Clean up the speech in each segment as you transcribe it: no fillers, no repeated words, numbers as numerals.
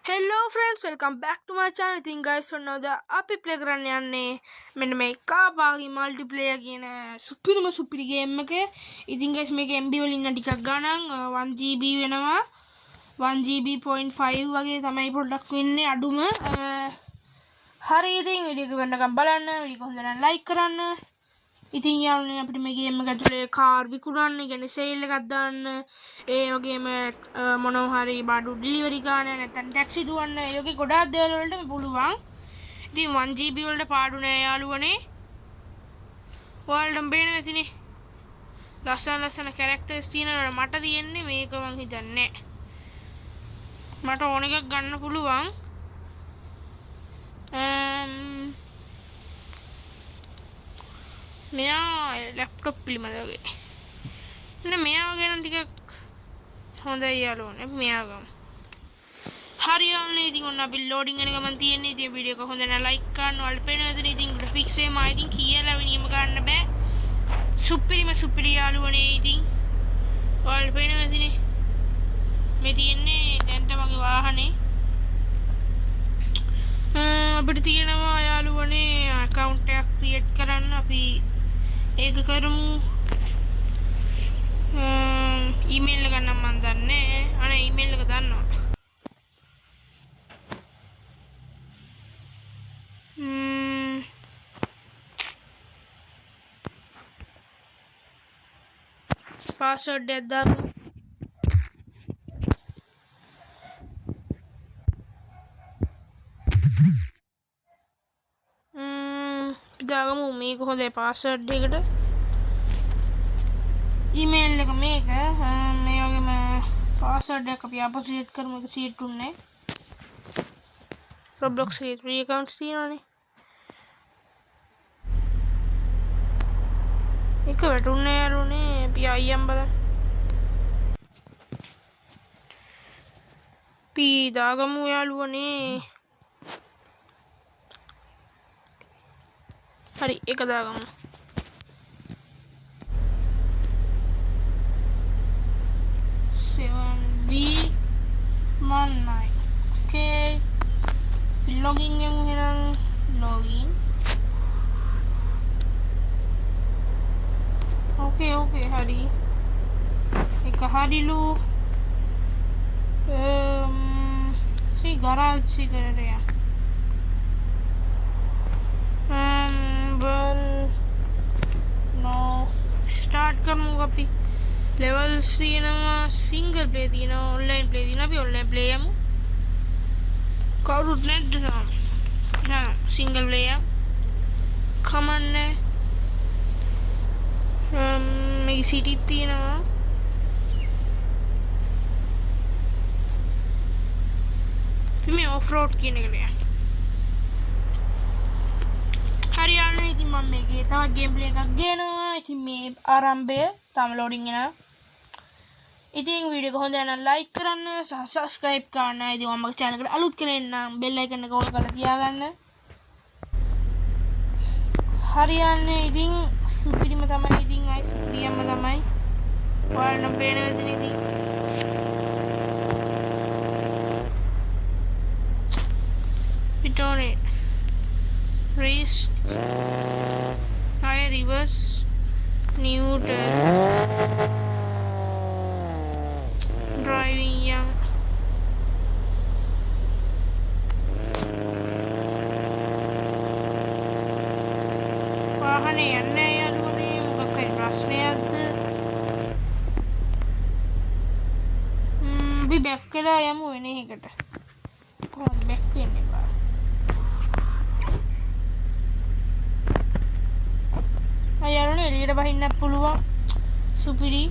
Hello friends, welcome back to my channel. I think guys ඔන්නද අපි play කරන්න යන්නේ මෙන්න මේ කාපාගේ මල්ටිප්ලේයර් කියන සුපිරි ගේම් එක. ඉතින් guys මේක MB වලින් ටිකක් ගණන් 1GB වෙනවා. 1GB.5 වගේ තමයි පොඩ්ඩක් වෙන්නේ අඩුම. හරි ඉතින් වීඩියෝ එක වෙනකම් බලන්න. වීඩියෝ එක හොඳ නම් ලයික් කරන්න. ඉතින් යාළුවනේ අපිට මේ ගේම් එක ඇතුලේ කාර් විකුණන්න, කියන්නේ සේල් එකක් දාන්න, ඒ වගේම මොනවා හරි බඩු ඩෙලිවරි ගන්න, නැත්නම් ටැක්සි දුවන්න, ඒ වගේ ගොඩාක් දේවල් වලට පුළුවන්. ඉතින් 1GB වලට පාඩු නෑ යාළුවනේ. ඔයාලටම පේනවා ඇතිනේ. ලස්සන කැරක්ටර්ස් තියෙනවා. මට තියෙන්නේ මේක මං හිතන්නේ. මට ඕන එකක් ගන්න පුළුවන්. මෙයා ලැප්ටොප් පිළිමද වගේ. නේ මෙයා වගේ නම් ටිකක් හොඳයි යාළුවනේ. මෙයා ගමු. හරි යාළුවනේ ඉතින් ඔන්න අපි ලෝඩින් වෙන ගමන් තියෙන්නේ. ඉතින් වීඩියෝ එක හොඳ නම් ලයික් කරන්න. ඔයාලට පේනවද ඉතින් ග්‍රැෆික්ස් එක මා ඉතින් කියලා වෙනියම ගන්න බෑ. සුපිරි යාළුවනේ ඉතින්. ඔයාලට පේනවද ඉතින් මේ තියෙන්නේ දැන්ට මගේ වාහනේ. අපිට තියෙනවා යාළුවනේ account එකක් create කරන්න. අපි ඒක කරමු. ඊමේල් එක නම් මන් දන්නේ. අනේ ඊමේල් එක දන්නවා. පාස්වර්ඩ් එක දාමු. දාගමු මේක හොඳයි පාස්වර්ඩ් එකට. ඊමේල් එක මේක මේ වගේම පාස්වර්ඩ් එක අපි ආපහු සෙට් කරමු. ඒක සෙට් උන්නේ Roblox එකේ ෆ්‍රී accounts තියෙනවානේ. ඒක වැටුන්නේ යාළුවනේ. අපි අයියම් බලන්න. අපි දාගමු යාළුවනේ. හරි ඒක දාගමු. Okay. Login yang hilang login. Okay hari. Eka hari lu. Si garage si करे या. No start करूँगा अभी. Levels තියෙනවා single play තියෙනවා online play තියෙනවා. අපි online play යමු. කවුරුත් නැද්ද තාම? නෑ single play යමු. කමන්නේ. මේ city තියෙනවා. මේ off road කියන එකට යන්න. හරි යාළුවනේ ඉතින් මම මේකේ තවත් ගේම් ප්ලේ එකක් ගේනවා. ඉතින් මේ ආරම්භය තාම loading එනවා. ඉතින් වීඩියෝ එක හොඳ නම් ලයික් කරන්න සහ subscribe කරන්න. ඉතින් මම මගේ channel එකට අලුත් කෙනෙක් නම් bell icon එක ඕන කරලා තියාගන්න. හරියන්නේ ඉතින් සුපිරිම තමයි ඉතින් අය සුපිරියම තමයි. ඔයාලට පේනවද ඉතින්? පිටෝනේ race high reverse neutral driving yang වාහනේ යන්නේ යාළුවනේ මොකක් හරි ප්‍රශ්නයක්ද? අපි බැක් වෙලා යමු වෙන එකකට. කොහොමද බැක් වෙන්නේ බා? අයරුනේ එළියට බහින්නත් පුළුවන්. සුපිරි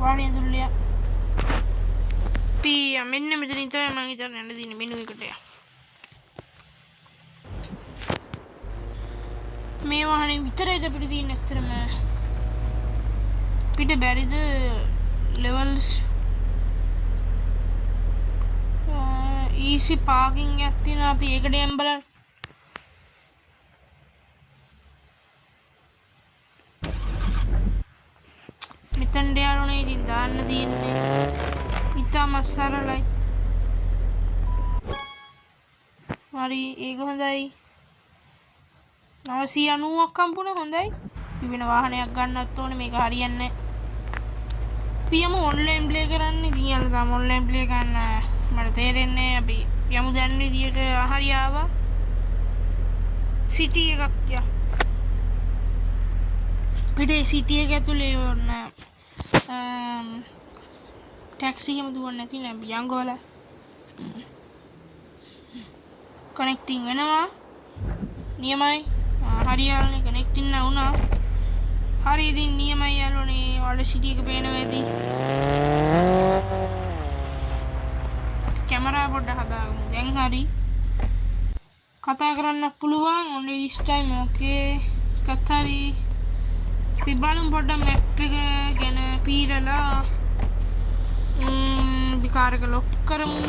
වාණිය දුල්ලිය. පියා මෙන්න මෙතනින් තමයි මම හිතන්නේ යන්න දින මෙනු එකට යා. මේ වාහනේ විතරයිද අපිට තියෙන්නේ ඇත්තටම. පිට බැරිද levels easy parking එකක් තියෙනවා. අපි ඒකට යන්න බලන්න. මෙතෙන් යාළුවනේ ඉතින් දාන්න තියෙන්නේ අස්සරලයි. හරි ඒක හොඳයි. 990ක් හම්බුණා හොඳයි. අපි වෙන වාහනයක් ගන්නත් ඕනේ මේක හරියන්නේ නැහැ. පියමු ඔන්ලයින් ප්ලේ කරන්න ඉතින් යාළුවා තාම ඔන්ලයින් ප්ලේ කරන්න මට තේරෙන්නේ නැහැ. අපි යමු දැන් විදියට හරි ආවා. සිටි එකක් යා. පිටේ සිටි එක ඇතුලේ ඔන්න ටැක්සි එකම දුවන්නේ නැති නෑ යංගෝ වල. කනෙක්ටිං වෙනවා. නියමයි. හරි යාළුවනේ කනෙක්ටිං වුණා. හරි ඉතින් නියමයි යාළුවනේ. ඔයාලට සිටි එක පේනවා ඇති. කැමරා පොඩ්ඩක් හදාගමු. දැන් හරි. කතා කරන්න පුළුවන්. only this time okay. කතරි. අපි බලමු පොඩ්ඩක් මැප් එක ගැන පීරලා විකාර එක ලොක් කරමු.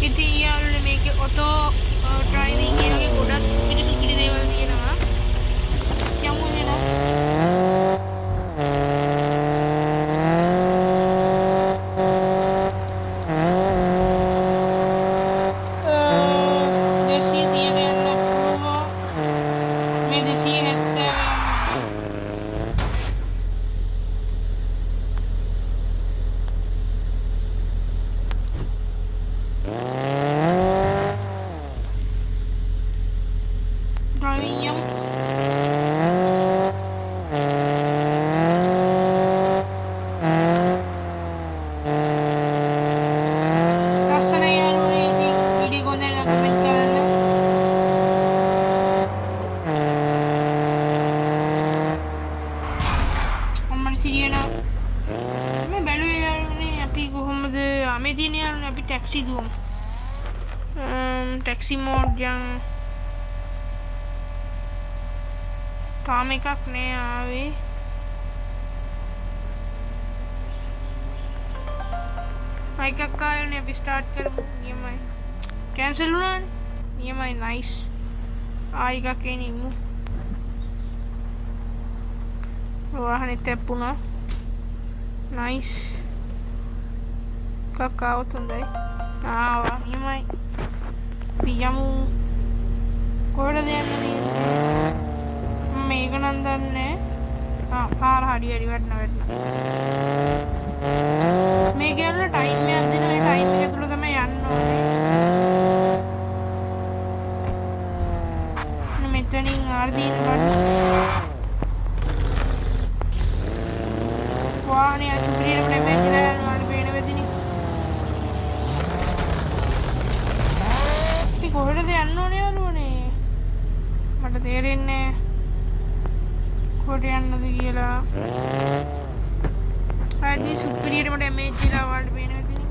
ඉතින් යාළුවනේ මේකේ ඔටෝ ඩ්‍රයිවිං එකේ ගොඩක් සුපිරි දේවල් තියෙනවා. යමු එහෙනම්. Taxi doom. Taxi mode yang තාම එකක් නෑ ආවේ. එකක් ආයනේ අපි ස්ටාර්ට් කරමු. නියමයි. කැන්සල් වුණානේ. නියමයි නයිස්. එකක් එනිමු. වාහනේ තැප්පුණා. නයිස්. එකක් ආවොත් හොඳයි. ආවා නියමයි. පියමු. කොහෙද යන්නේ? මේක නම් දන්නේ පාර හරියට වැටෙනවා. මේක යන ටයිම් එකක් දෙනවා. ඒ ටයිම් එක ඇතුළත තමයි යන්න ඕනේ. මෙතනින් ආර්දීන් බලන්න. වාහනේ සුපිරියටම ඩැමේජ් වෙලා යනවා පේන වෙදිනේ. අපි කොහෙද යන්න ඕනේ යාළුවනේ? මට තේරෙන්නේ කොහෙට යන්නද කියලා. ආදී සුපිරියටම ඩැමේජ් වෙලා වලට පේන වෙදිනේ.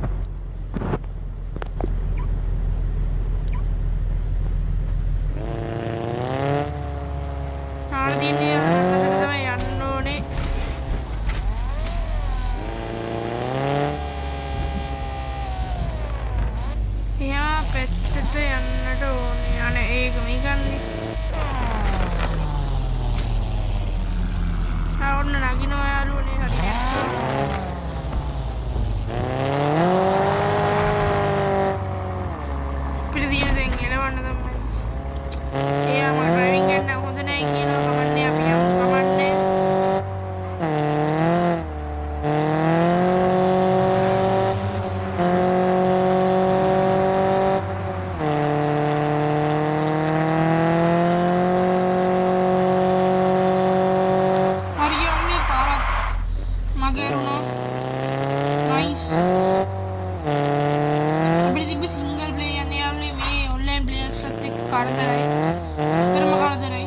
ආර්දීන්නේ අන්නතර තමයි යන්න ඕනේ. එයා පැත්තට යන්නට ඕනේ. අනේ ඒක මේ ගන්නේ. ඔන්න නගිනවා යාළුවනේ හරියට. පිළිදින දැන් එලවන්න තමයි. එයා මම ඩ්‍රයිවිං ගන්න හොඳ නැහැ කියනවා. කමන්නේ අපි යමු කමන්නේ. අපිට තිබ්බ සිංගල් ප්ලේ යන්නේ යාළුවනේ මේ ඔන්ලයින් ප්ලේයර්ස්ලත් එක්ක කරදරයි. උතරම කරදරයි.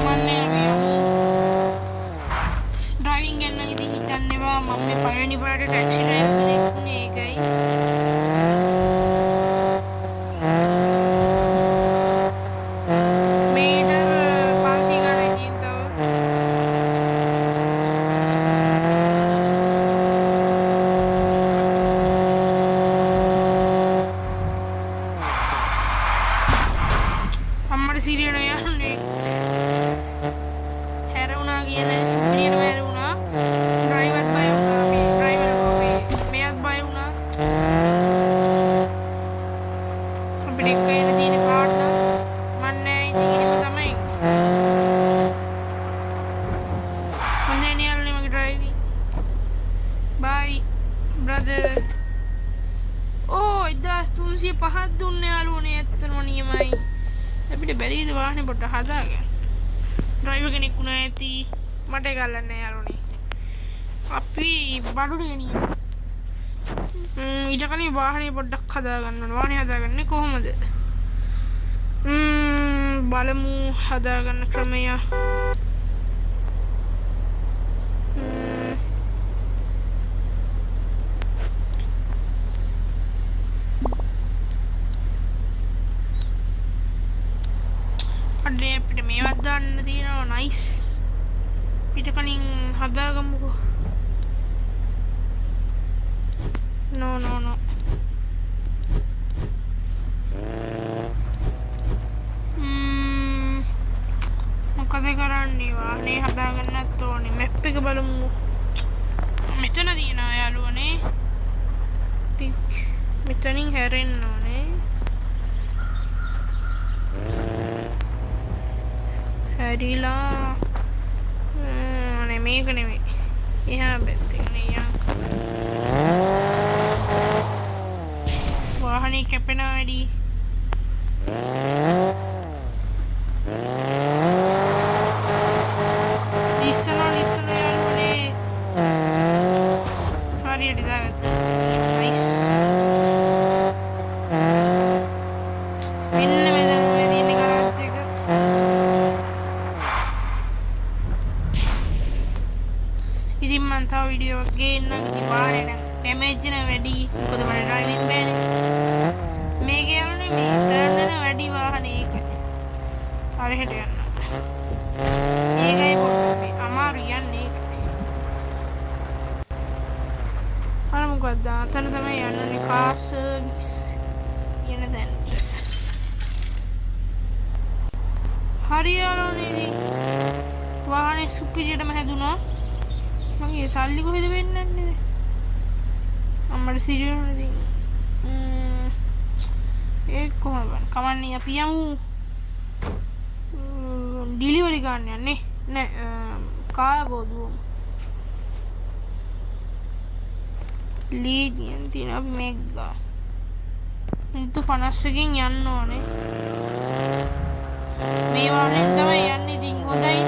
කමන්නේ අපි යමු. ඩ්‍රයිවිං ගන්න ඉතින් හිතන්න එපා. මම මේ පළවෙනි පාරට ටැක්සි ඩ්‍රයිවර් කෙනෙක් නේ ඒකයි. hi brother. Oh 1305ක් දුන්නේ යාළුවනේ ඇත්තම නියමයි. අපිට බැරිද වාහනේ පොඩ්ඩක් හදාගන්න. ඩ්‍රයිවර් කෙනෙක් උනා ඇති. මට ගල්ලන්න යාළුවනේ. අපි බඩුට ගෙනියමු. ඊට කලින් වාහනේ පොඩ්ඩක් හදාගන්න ඕන. වාහනේ හදාගන්නේ කොහොමද? බලමු හදාගන්න ක්‍රමය. අඩේ අපිට මේවත් දාන්න තියෙනවා නයිස්. ඊට කලින් හදාගමුකෝ. No. මොකද කරන්නේ වාහනේ හදාගන්නත් ඕනේ. මැප් එක බලමු. මෙතන තියෙනවා යාළුවනේ. මෙතනින් හැරෙන්න ඕනේ. හැරිලා නේ මේක නෙමෙයි. එහා පැත්තේ නේ වාහනේ කැපෙනවා වැඩි. ලිස්සන යාළුවනේ. හරියට දාගත්තා. නයිස්. මෙන්න මෙතන ඔය තියෙන ගරාජ් එක. ඉතින් මම තව වීඩියෝ එකක් ගේන්නම්. ඉතින් වාහනේ නම් ඩැමේජ් එක වැඩි. මොකද මට ඩ්‍රයිවිං බෑනේ. මේක යන්නේ මේ ටර්න් එක වැඩි වාහනේ ඒක. හරියට යන්න. ඒකයි පොඩ්ඩක් අමාරු යන්නේ. අර මොකක්ද? අතන තමයි යන්නේ කාර් සර්විස් කියන තැනට. හරියන්නේ ඉතින් වාහනේ සුපිරියටම හැදුනා. මගේ සල්ලි කොහෙද වෙන්නන්නේ? අම්මට සිරියුනේ ඉතින්. ඒක කොහොමද? කමන්නේ අපි යමු. ඩිලිවරි ගන්න යන්නේ. නෑ කාගෝ දුවමු. ලීඩියන් තියෙන අපි මේක ගා. මිනිත්තු 50කින් යන්න ඕනේ. මේ වාහනේ තමයි යන්නේ ඉතින් හොඳයි.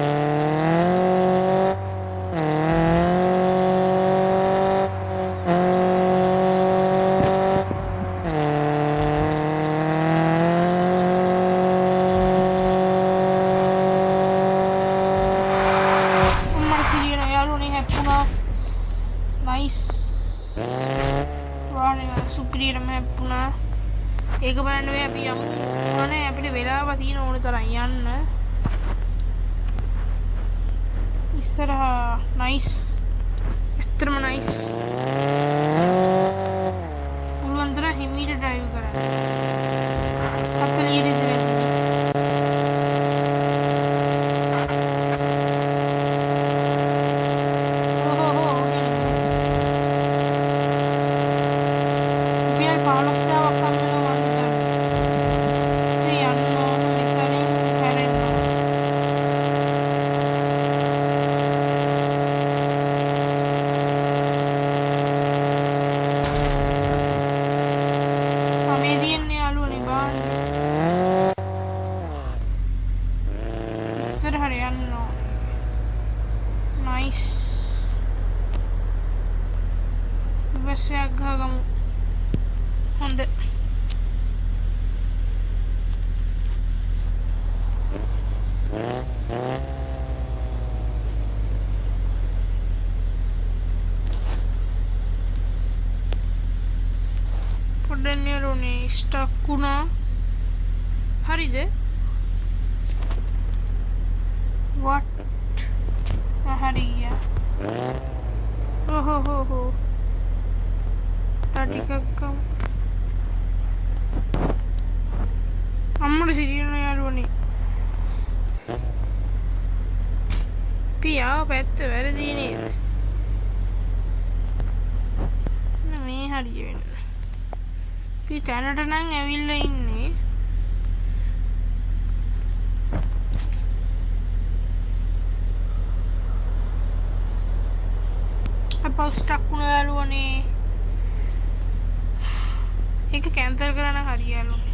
ඒක බලන්න වෙයි අපි යමු. ඕනේ අපිට වෙලාව තියෙන ඕන තරම් යන්න. ඉස්සරහා නයිස්. ඇත්තටම නයිස්. පුළුවන් තරම් හිමීට ඩ්‍රයිව් කරන්න. 40 විතර ඇතිනේ. ස්ටක් වුණා. හරිද? what හරිය. ඔහොහොහො. ටිකක් අම්මට සිරියන යාළුවනේ. පියාව පැත්ත වැරදි නේද? මේ හරිය වෙන්න. පි තැනට නම් ඇවිල්ලා ඉන්නේ. අපව ස්ටක් වුණා යාළුවනේ. මේක කැන්සල් කරන්න හරි යාළුවනේ.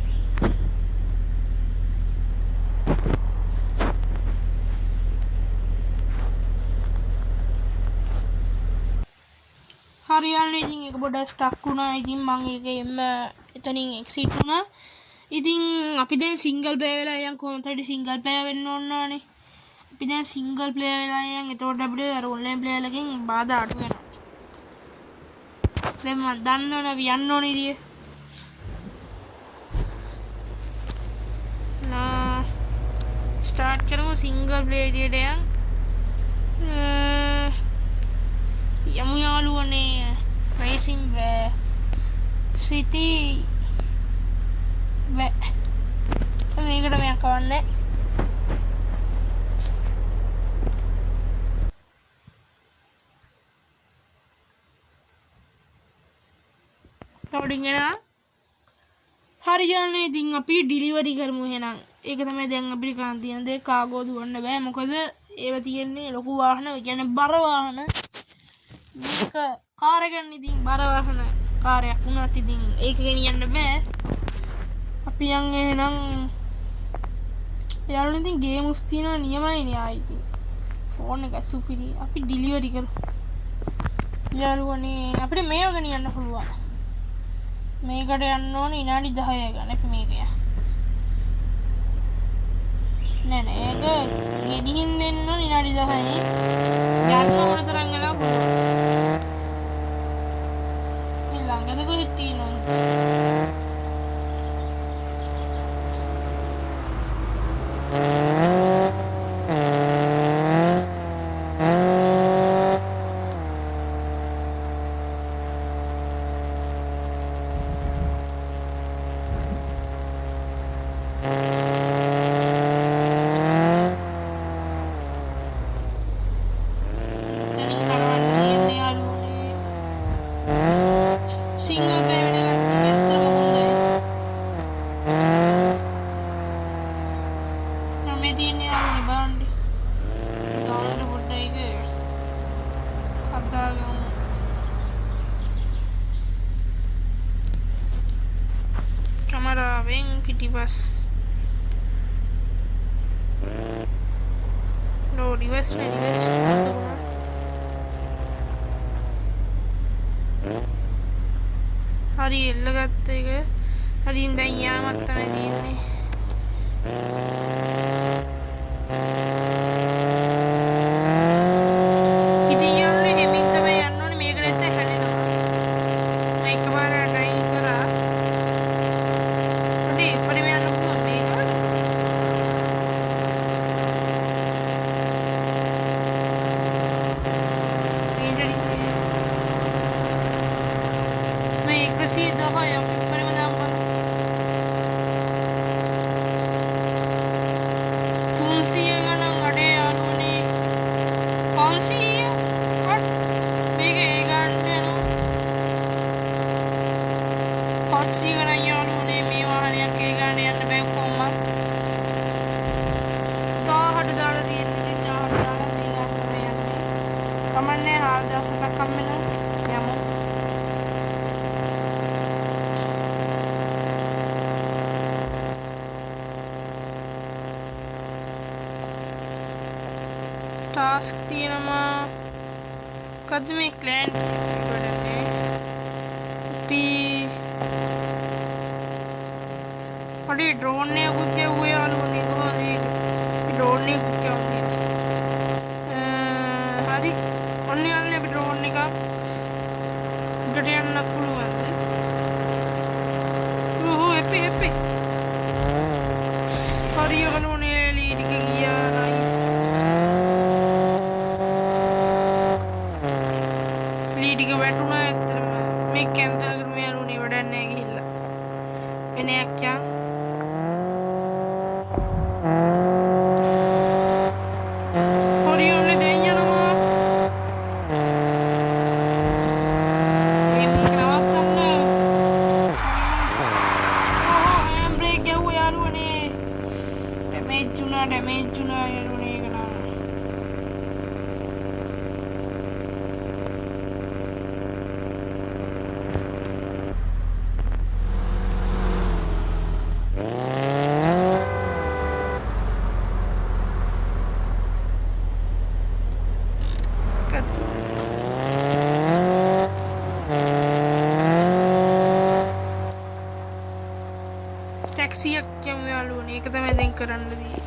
හරි යාළුවනේ ඉතින් ඒක පොඩ්ඩක් ස්ටක් වුණා. ඉතින් මම ඒකෙම එතනින් එක්සිට් වුණා. ඉතින් අපි දැන් සිංගල් ප්ලේයර් වෙලා යන් කොහොමද හරි සිංගල් ප්ලේයර් වෙන්න ඕනනේ. අපි දැන් සිංගල් ප්ලේයර් වෙලා යන් එතකොට අපිට අර ඔන්ලයින් ප්ලේයර් එකෙන් බාධා අඩු වෙනවා. දැන් මම දන්නවනේ අපි යන්න ඕනේ ඉතින්. නා ස්ටාර්ට් කරමු සිංගල් ප්ලේයර් විදියට යන්. යමු යාළුවනේ රේසින් වේ සිටි වේ මේකට මම කවන්නේ ලෝඩින් එනවා. හරි යාළුවනේ ඉතින් අපි ඩිලිවරි කරමු එහෙනම්. ඒක තමයි දැන් අපිට කරන් තියෙන දේ. කාගෝ දුවන්න බෑ මොකද ඒව තියෙන්නේ ලොකු වාහන, ඒ කියන්නේ බර වාහන. මේක කාර් එකක් ඉතින් බර වාහන කාර්යයක් වුණත් ඉතින් ඒක ගෙනියන්න බෑ. අපි යන් එහෙනම් යාළුවනේ ඉතින් ගේම්ස් තියෙනවා නියමයිනේ ආයි ඉතින්. ෆෝන් එක සුපිරි. අපි ඩිලිවරි කරමු. යාළුවනේ අපිට මේව ගෙනියන්න පුළුවන්. මේකට යන්න ඕනේ විනාඩි 10 ගන්න. අපි මේක නෑ ඒක ගෙඩිහින් දෙන්න ඕනේ විනාඩි 10යි. යන්න ඕන තරම් ගලා පුළුවන්. මේ ළඟද කොහෙද තියෙනවද? සිංගල් ප්ලේයර් වෙන එකට ඉතින් ඇත්තටම හොඳයි. නම් මේ තියෙන්නේ යාළුවනේ බලන්න. ගානට පොඩ්ඩක් ඒක කතා කරමු. කැමරාවෙන් පිටිපස් නෝ රිවර්ස් අතකුණා. හරි එල්ලගත්ත එක. හරින් දැන් යාමක් තමයි තියෙන්නේ. ඉතින් යාළුවනේ හැමින් තමයි යන්න ඕනේ. මේකට නැත්නම් හැලෙනවා. මම එකපාර try කරා. හරි ඉපරෙම යන්න පුළුවන් මේක. Kasih dah ya, paper mana apa? Tulsi yang mana ngade යාළුවනේ. Tulsi ya? What? මේක ඒ ගන්න යනවා. Tulsi ගන්න යාළුවනේ මේ වාහනයක් ඒ ගන්න යන්න බෑ කොහොමද? 1000ට දාලා තියෙන්නේ 1000ට දාලා මේ ගන්න තමයි යන්නේ. කමන්නේ 4000ක් කම්මල යමු. ටාස්ක් තියෙනවා. මොකද්ද මේ ක්ලෑන් කරන්නේ? අපි පොඩි ඩ්‍රෝන් එකකුත් යවුවේ යාළුවනේ කොහොමද ඒක? ඩ්‍රෝන් එකකුත් යවුවේ. හරි. ඔන්න යන්නේ අපි ඩ්‍රෝන් එක. උඩට යන්න පුළුවන්ද? ඕහෝ එපි. හරි යාළුවනේ ලීඩ් එක ගියා. නයිස්. ලිටික වැටුණා ඇත්තටම. මේ කැන්සල් කරමු යාළුවනේ වැඩක් නැහැ ගිහිල්ලා. වෙන එකක් යන්. හරි ඔන්නේ දැන් යනවා. මේ නවත්තන්න. ඕ බ්‍රේක් ගැහුවා යාළුවනේ. ඩැමේජ් වුණා යාළුවනේ ඒක නම්. ටැක්සියක් යමු යාළුවනේ. ඒක තමයි දැන් කරන්න තියෙන්නේ.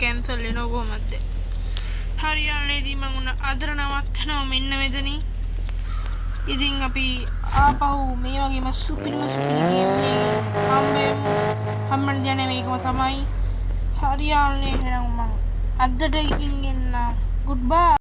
කැන්සල් වෙනවා කොහමද? හරියන්නේදී මම උන අදර නවත්තනවා මෙන්න මෙතනින්. ඉතින් අපි ආපහු මේ වගේම සුපිරිම ගේම් එකක් හම්බෙන්න යන්නේ මේකම තමයි. හරියන්නේ එහෙනම් මම අදට ගිහින් එන්න. goodbye.